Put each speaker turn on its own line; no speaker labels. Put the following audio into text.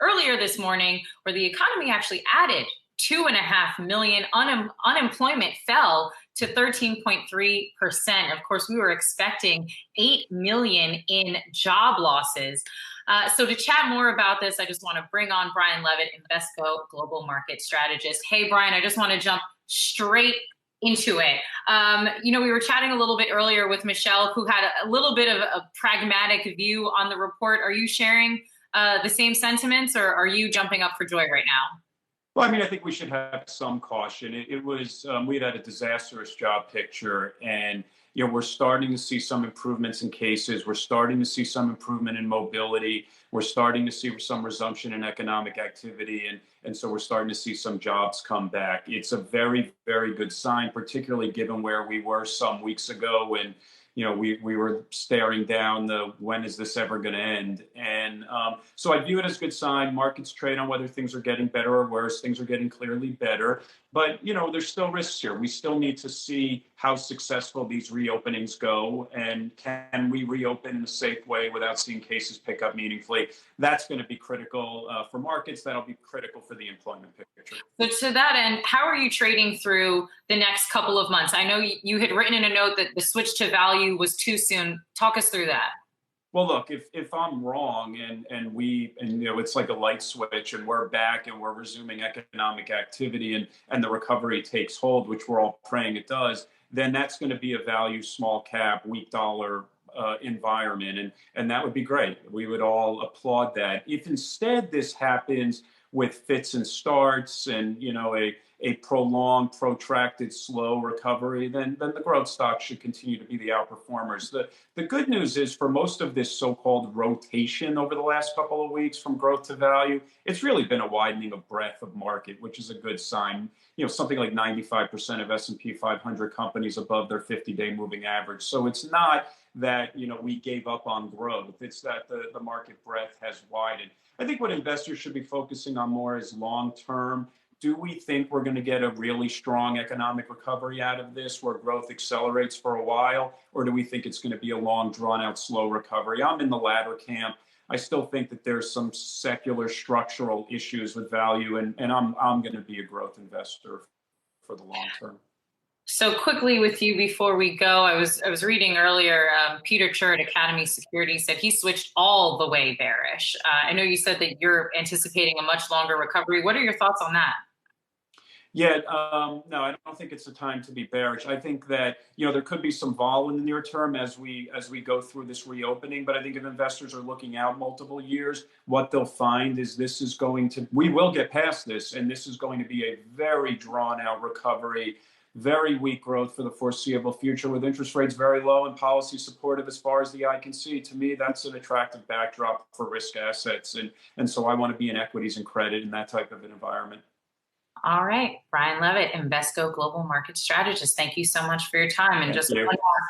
earlier this morning where the economy actually added 2.5 million. Unemployment fell to 13.3%. Of course, we were expecting 8 million in job losses. So to chat more about this, I just want to bring on Brian Levitt, Invesco Global Market Strategist. Hey, Brian, I just want to jump straight into it. We were chatting a little bit earlier with Michelle, who had a little bit of a pragmatic view on the report. Are you sharing the same sentiments, or are you jumping up for joy right now?
Well, I mean, I think we should have some caution. It was, we had a disastrous job picture, and we're starting to see some improvements in cases. We're starting to see some improvement in mobility. We're starting to see some resumption in economic activity, and so we're starting to see some jobs come back. It's a very, very good sign, particularly given where we were some weeks ago when we were staring down the when is this ever going to end? And so I view it as a good sign. Markets trade on whether things are getting better or worse. Things are getting clearly better. But, there's still risks here. We still need to see how successful these reopenings go. And can we reopen in a safe way without seeing cases pick up meaningfully? That's going to be critical for markets. That'll be critical for the employment picture.
So to that end, how are you trading through the next couple of months? I know you had written in a note that the switch to value was too soon. Talk us through that.
Well, look, if I'm wrong and it's like a light switch and we're back and we're resuming economic activity and the recovery takes hold, which we're all praying it does, then that's going to be a value small cap, weak dollar environment. And that would be great. We would all applaud that. If instead this happens with fits and starts and, a prolonged, protracted, slow recovery, then the growth stocks should continue to be the outperformers. The good news is for most of this so-called rotation over the last couple of weeks from growth to value, it's really been a widening of breadth of market, which is a good sign. Something like 95% of S&P 500 companies above their 50-day moving average. So it's not that, we gave up on growth. It's that the market breadth has widened. I think what investors should be focusing on more is long-term. Do we think we're going to get a really strong economic recovery out of this where growth accelerates for a while? Or do we think it's going to be a long, drawn-out, slow recovery? I'm in the latter camp. I still think that there's some secular structural issues with value, and I'm going to be a growth investor for the long term.
So quickly with you before we go, I was reading earlier, Peter Chur at Academy Securities said he switched all the way bearish. I know you said that you're anticipating a much longer recovery. What are your thoughts on that?
Yeah, no, I don't think it's the time to be bearish. I think that, there could be some vol in the near term as we go through this reopening. But I think if investors are looking out multiple years, what they'll find is we will get past this, and this is going to be a very drawn out recovery, very weak growth for the foreseeable future with interest rates very low and policy supportive as far as the eye can see. To me, that's an attractive backdrop for risk assets. And so I want to be in equities and credit in that type of an environment.
All right. Brian Levitt, Invesco Global Market Strategist. Thank you so much for your time. And
Thank
just
you.
one more